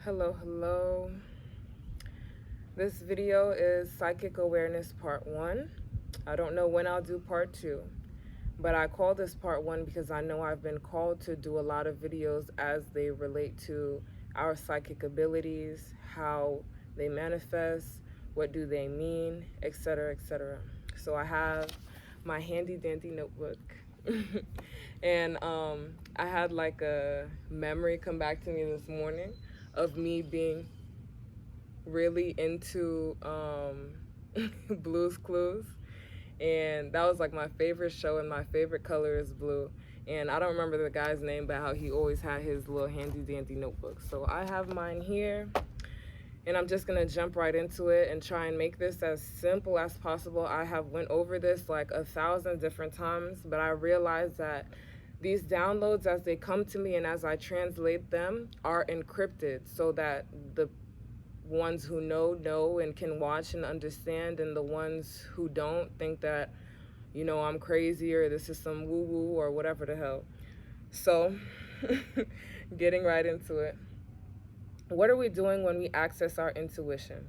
Hello. This video is Psychic Awareness Part 1. I don't know when I'll do Part 2, but I call this Part 1 because I know I've been called to do a lot of videos as they relate to our psychic abilities, how they manifest, what do they mean, etc., etc. So I have my handy dandy notebook. And I had like a memory come back to me this morning of me being really into Blue's Clues, and that was like my favorite show, and my favorite color is blue. And I don't remember the guy's name, but how he always had his little handy dandy notebook. So I have mine here, and I'm just gonna jump right into it and try and make this as simple as possible. I have went over this like 1,000 different times, but I realized that these downloads, as they come to me and as I translate them, are encrypted so that the ones who know and can watch and understand, and the ones who don't think that, I'm crazy or this is some woo-woo or whatever the hell. So, getting right into it. What are we doing when we access our intuition,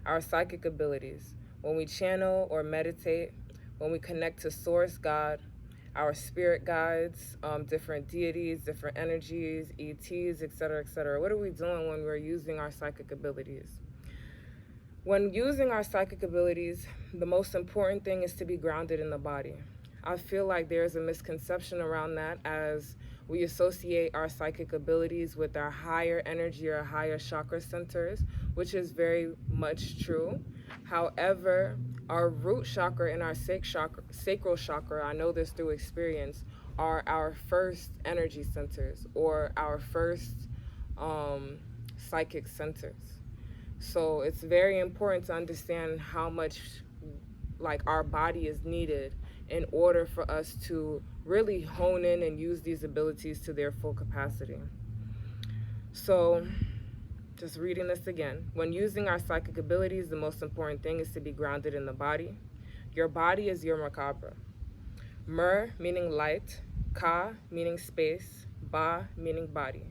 our psychic abilities, when we channel or meditate, when we connect to Source, God, our spirit guides, different deities, different energies, ETs, etc., etc.? What are we doing when we're using our psychic abilities? When using our psychic abilities, the most important thing is to be grounded in the body. I feel like there's a misconception around that, as we associate our psychic abilities with our higher energy or higher chakra centers, which is very much true. However, our root chakra and our sacral chakra, I know this through experience, are our first energy centers, or our first psychic centers. So it's very important to understand how much like our body is needed in order for us to really hone in and use these abilities to their full capacity. So just reading this again. When using our psychic abilities, the most important thing is to be grounded in the body. Your body is your macabre. Mer meaning light, ka meaning space, ba meaning body.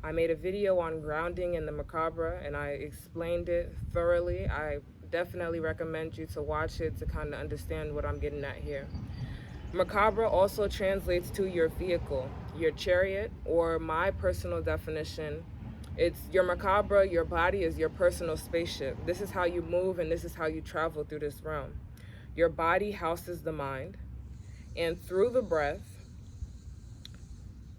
I made a video on grounding in the macabre, and I explained it thoroughly. I definitely recommend you to watch it to kind of understand what I'm getting at here. Macabre also translates to your vehicle, your chariot, or my personal definition, it's your macabre, your body is your personal spaceship. This is how you move, and this is how you travel through this realm. Your body houses the mind, and through the breath,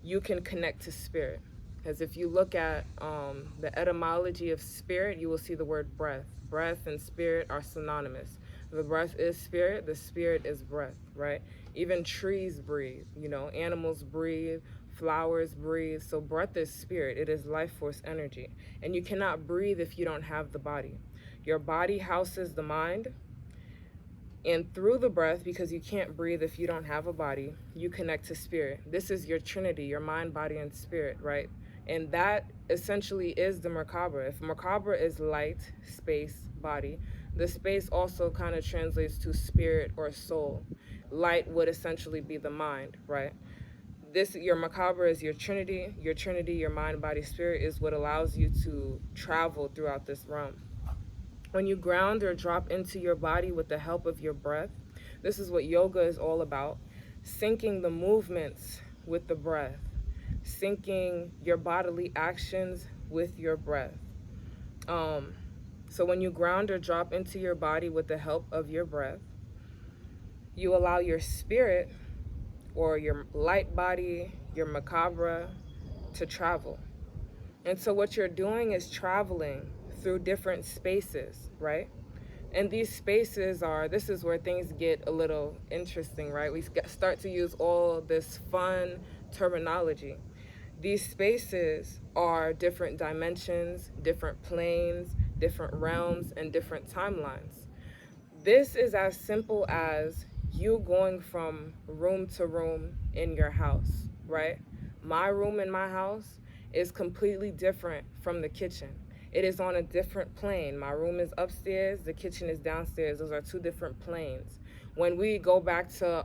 you can connect to spirit. Because if you look at the etymology of spirit, you will see the word breath. Breath and spirit are synonymous. The breath is spirit, the spirit is breath, right? Even trees breathe, animals breathe, flowers breathe. So breath is spirit, it is life force energy. And you cannot breathe if you don't have the body. Your body houses the mind, and through the breath, because you can't breathe if you don't have a body, you connect to spirit. This is your trinity, your mind, body, and spirit, right? And that essentially is the macabre. If macabre is light, space, body, the space also kind of translates to spirit or soul. Light would essentially be the mind, right? Your macabre is your trinity, your mind, body, spirit is what allows you to travel throughout this realm. When you ground or drop into your body with the help of your breath, this is what yoga is all about, syncing the movements with the breath, syncing your bodily actions with your breath. So when you ground or drop into your body with the help of your breath, you allow your spirit, or your light body, your macabre, to travel. And so what you're doing is traveling through different spaces, right? And these spaces this is where things get a little interesting, right? We start to use all this fun terminology. These spaces are different dimensions, different planes, different realms, and different timelines. This is as simple as you going from room to room in your house, right? My room in my house is completely different from the kitchen. It is on a different plane. My room is upstairs, the kitchen is downstairs. Those are two different planes. When we go back to,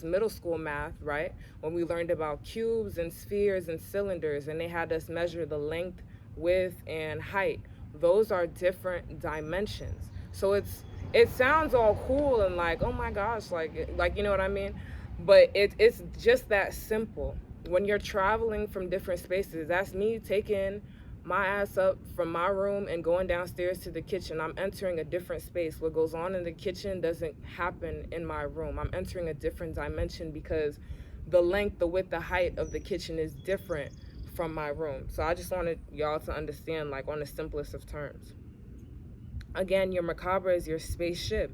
middle school math, right? When we learned about cubes and spheres and cylinders, and they had us measure the length, width, and height. Those are different dimensions. So it sounds all cool and like, oh my gosh, like you know what I mean? But it's just that simple. When you're traveling from different spaces, that's me taking my ass up from my room and going downstairs to the kitchen. I'm entering a different space. What goes on in the kitchen doesn't happen in my room. I'm entering a different dimension because the length, the width, the height of the kitchen is different from my room. So I just wanted y'all to understand, like, on the simplest of terms. Again, your macabre is your spaceship.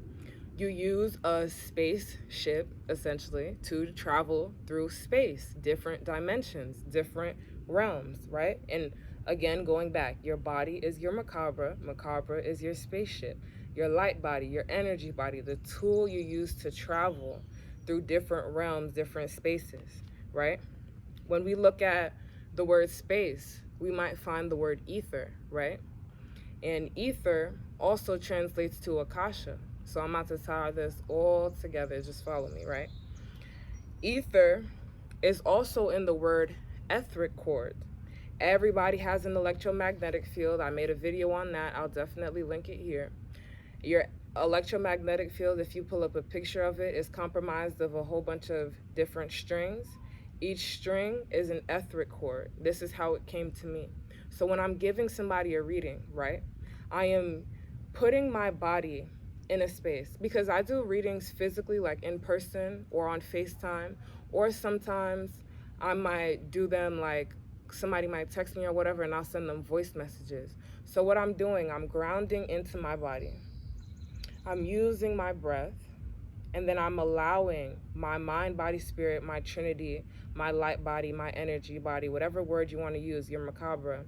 You use a spaceship, essentially, to travel through space, different dimensions, different realms, right? And again, going back, your body is your macabre. Macabre is your spaceship. Your light body, your energy body, the tool you use to travel through different realms, different spaces, right? When we look at the word space, we might find the word ether, right? And ether also translates to akasha. So I'm about to tie this all together. Just follow me, right? Ether is also in the word etheric cord. Everybody has an electromagnetic field. I made a video on that. I'll definitely link it here. Your electromagnetic field, if you pull up a picture of it, is comprised of a whole bunch of different strings. Each string is an etheric cord. This is how it came to me. So when I'm giving somebody a reading, right, I am putting my body in a space, because I do readings physically, like in person or on FaceTime, or sometimes I might do them like somebody might text me or whatever, and I'll send them voice messages. So what I'm doing, I'm grounding into my body. I'm using my breath, and then I'm allowing my mind, body, spirit, my trinity, my light body, my energy body, whatever word you want to use, your macabre,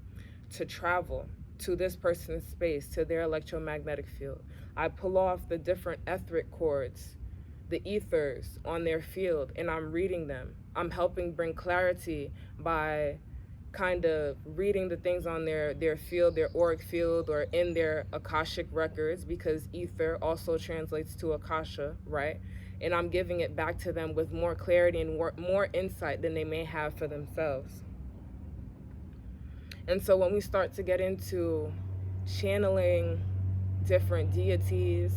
to travel to this person's space, to their electromagnetic field. I pull off the different etheric cords, the ethers on their field, and I'm reading them. I'm helping bring clarity by kind of reading the things on their field, their auric field, or in their akashic records, because ether also translates to akasha, right? And I'm giving it back to them with more clarity and more insight than they may have for themselves. And so when we start to get into channeling different deities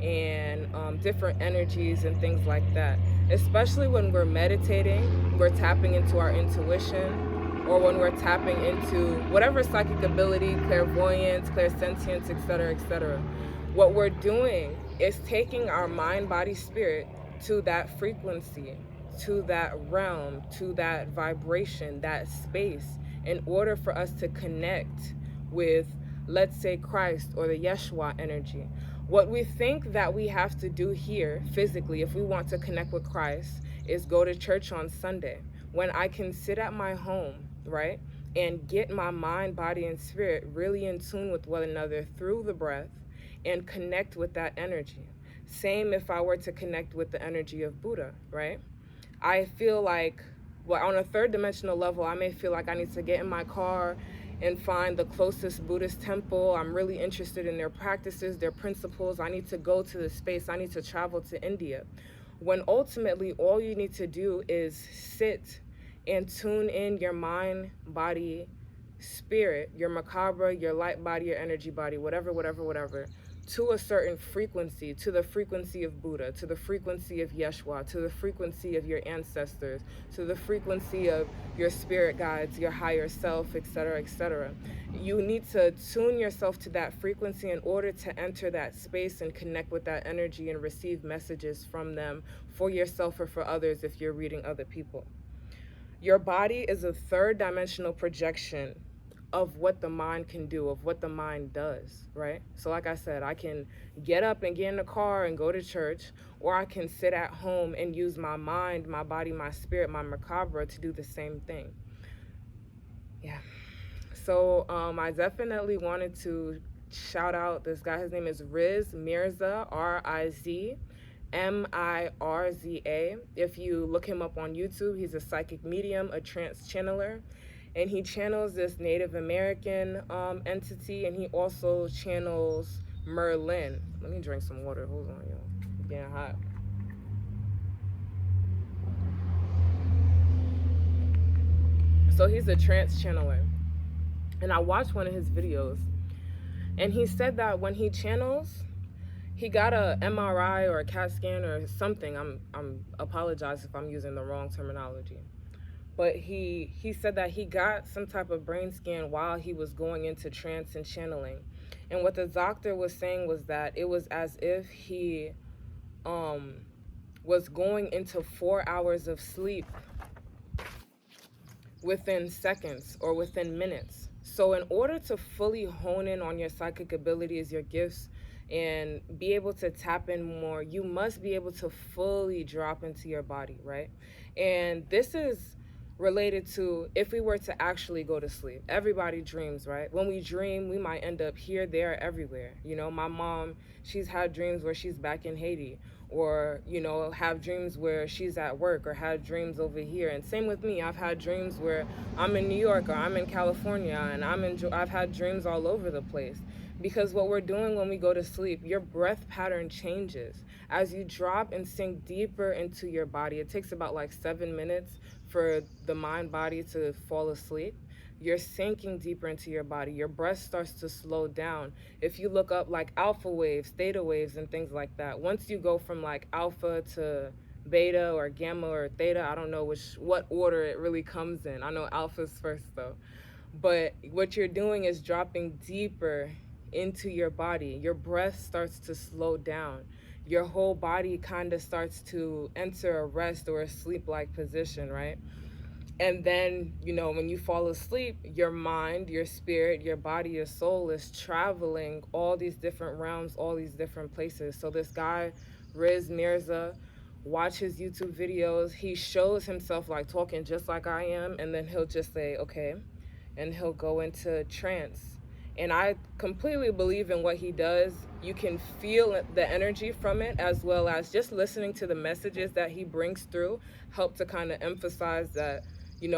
and different energies and things like that, especially when we're meditating, we're tapping into our intuition, or when we're tapping into whatever psychic ability, clairvoyance, clairsentience, etc., what we're doing is taking our mind, body, spirit to that frequency, to that realm, to that vibration, that space, in order for us to connect with, let's say, Christ or the Yeshua energy. What we think that we have to do here physically, if we want to connect with Christ, is go to church on Sunday, when I can sit at my home, right, and get my mind, body, and spirit really in tune with one another through the breath and connect with that energy. Same if I were to connect with the energy of Buddha, right? I feel like, well, on a third dimensional level, I may feel like I need to get in my car and find the closest Buddhist temple. I'm really interested in their practices, their principles. I need to go to the space. I need to travel to India. When ultimately all you need to do is sit and tune in your mind, body, spirit, your macabre, your light body, your energy body, whatever, to a certain frequency, to the frequency of Buddha, to the frequency of Yeshua, to the frequency of your ancestors, to the frequency of your spirit guides, your higher self, etc. You need to tune yourself to that frequency in order to enter that space and connect with that energy and receive messages from them for yourself or for others if you're reading other people. Your body is a third dimensional projection of what the mind can do, of what the mind does, right? So like I said, I can get up and get in the car and go to church, or I can sit at home and use my mind, my body, my spirit, my macabre to do the same thing. Yeah. So I definitely wanted to shout out this guy. His name is Riz Mirza, R-I-Z M-I-R-Z-A. If you look him up on YouTube, he's a psychic medium, a trance channeler. And he channels this Native American entity, and he also channels Merlin. Let me drink some water. Hold on, y'all. It's getting hot. So he's a trance channeler. And I watched one of his videos, and he said that when he channels, he got a MRI or a CAT scan or something. I'm apologize if I'm using the wrong terminology. But he said that he got some type of brain scan while he was going into trance and channeling. And what the doctor was saying was that it was as if he um was going into 4 hours of sleep within seconds or within minutes. So, in order to fully hone in on your psychic abilities, your gifts, and be able to tap in more, you must be able to fully drop into your body, right? And this is related to if we were to actually go to sleep. Everybody dreams, right? When we dream, we might end up here, there, everywhere. You know, my mom, she's had dreams where she's back in Haiti, or have dreams where she's at work, or had dreams over here. And same with me, I've had dreams where I'm in New York or I'm in California, and I've had dreams all over the place. Because what we're doing when we go to sleep, your breath pattern changes as you drop and sink deeper into your body. It takes about like 7 minutes for the mind body to fall asleep. You're sinking deeper into your body. Your breath starts to slow down. If you look up like alpha waves, theta waves, and things like that, once you go from like alpha to beta or gamma or theta, I don't know what order it really comes in. I know alpha's first though. But what you're doing is dropping deeper into your body. Your breath starts to slow down. Your whole body kind of starts to enter a rest or a sleep-like position, right? And then, when you fall asleep, your mind, your spirit, your body, your soul is traveling all these different realms, all these different places. So this guy, Riz Mirza, watch his YouTube videos. He shows himself like talking just like I am, and then he'll just say, okay, and he'll go into trance. And I completely believe in what he does. You can feel the energy from it, as well as just listening to the messages that he brings through help to kind of emphasize that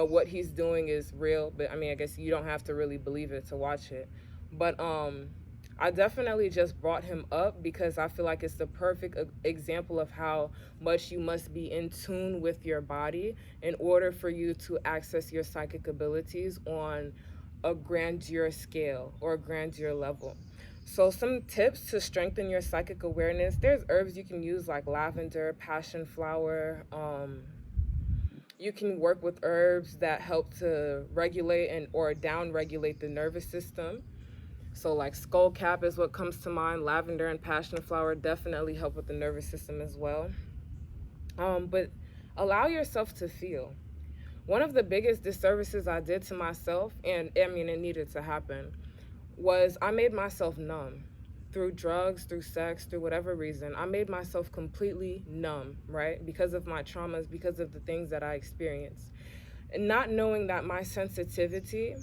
what he's doing is real. But I mean, I guess you don't have to really believe it to watch it. But I definitely just brought him up because I feel like it's the perfect example of how much you must be in tune with your body in order for you to access your psychic abilities on a grandeur scale or a grandeur level. So some tips to strengthen your psychic awareness: there's herbs you can use like lavender, passion flower. You can work with herbs that help to regulate and or down regulate the nervous system. So like skull cap is what comes to mind. Lavender and passion flower definitely help with the nervous system as well. But allow yourself to feel. One of the biggest disservices I did to myself, and I mean it needed to happen, was I made myself numb. Through drugs, through sex, through whatever reason, I made myself completely numb, right? Because of my traumas, because of the things that I experienced. And not knowing that my sensitivity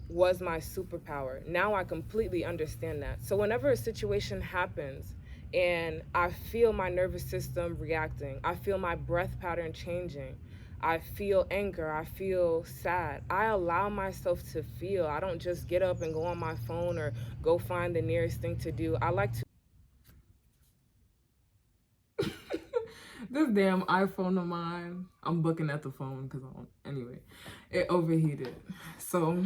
was my superpower. Now I completely understand that. So whenever a situation happens and I feel my nervous system reacting, I feel my breath pattern changing, I feel anger, I feel sad, I allow myself to feel. I don't just get up and go on my phone or go find the nearest thing to do. I like to this damn iPhone of mine, I'm looking at the phone because anyway, it overheated. So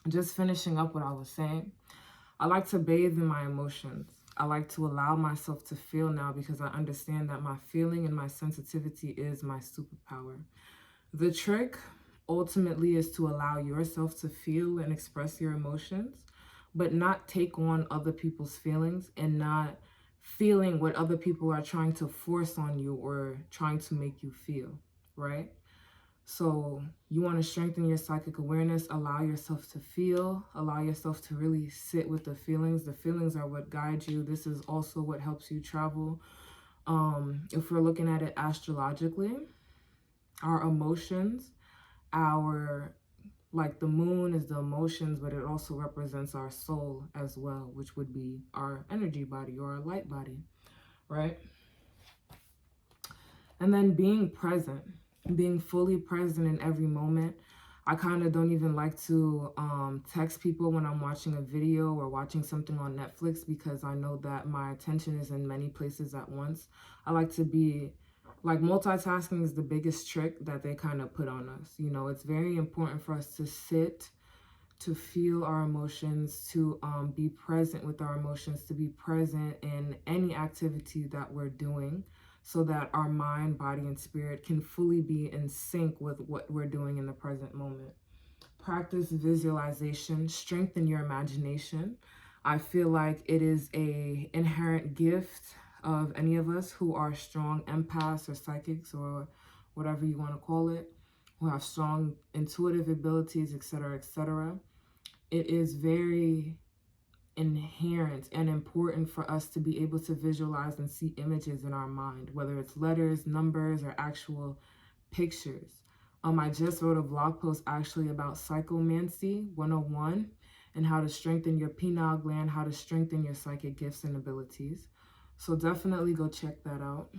just finishing up what I was saying, I like to bathe in my emotions. I like to allow myself to feel now because I understand that my feeling and my sensitivity is my superpower. The trick ultimately is to allow yourself to feel and express your emotions, but not take on other people's feelings and not feeling what other people are trying to force on you or trying to make you feel, right? So you want to strengthen your psychic awareness, allow yourself to feel, allow yourself to really sit with the feelings. The feelings are what guide you. This is also what helps you travel. If we're looking at it astrologically, our emotions, like the moon is the emotions, but it also represents our soul as well, which would be our energy body or our light body, right? And then being present, being fully present in every moment. I kind of don't even like to text people when I'm watching a video or watching something on Netflix because I know that my attention is in many places at once. I like to be, like, multitasking is the biggest trick that they kind of put on us. It's very important for us to sit, to feel our emotions, to be present with our emotions, to be present in any activity that we're doing, so that our mind, body, and spirit can fully be in sync with what we're doing in the present moment. Practice visualization, strengthen your imagination. I feel like it is a inherent gift of any of us who are strong empaths or psychics or whatever you want to call it, who have strong intuitive abilities, etc., etc. It is very inherent and important for us to be able to visualize and see images in our mind, whether it's letters, numbers, or actual pictures. I just wrote a blog post actually about Psychomancy 101 and how to strengthen your pineal gland, how to strengthen your psychic gifts and abilities. So definitely go check that out.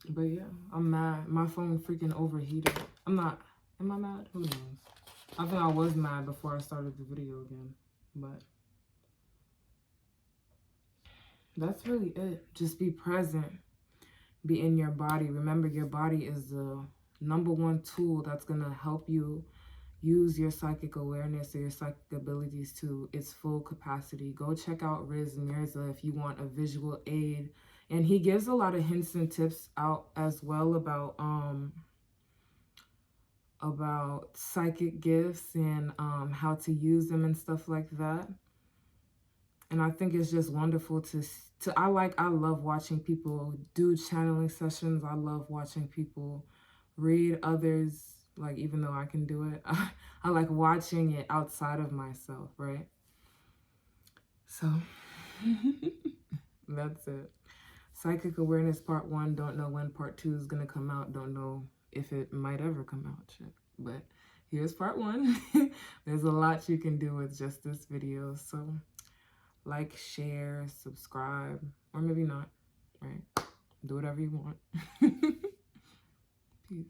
But yeah, I'm mad. My phone freaking overheated. I'm not. Am I mad? Who knows? I think I was mad before I started the video again. But that's really it. Just be present. Be in your body. Remember, your body is the #1 tool that's going to help you use your psychic awareness or your psychic abilities to its full capacity. Go check out Riz Mirza if you want a visual aid. And he gives a lot of hints and tips out as well about psychic gifts and how to use them and stuff like that. And I think it's just wonderful I love watching people do channeling sessions. I love watching people read others, like, even though I can do it. I like watching it outside of myself, right? So that's it. Psychic Awareness Part 1. Don't know when Part 2 is going to come out. Don't know if it might ever come out. Shit. But here's Part 1. There's a lot you can do with just this video. So like, share, subscribe, or maybe not, right? Do whatever you want. Peace.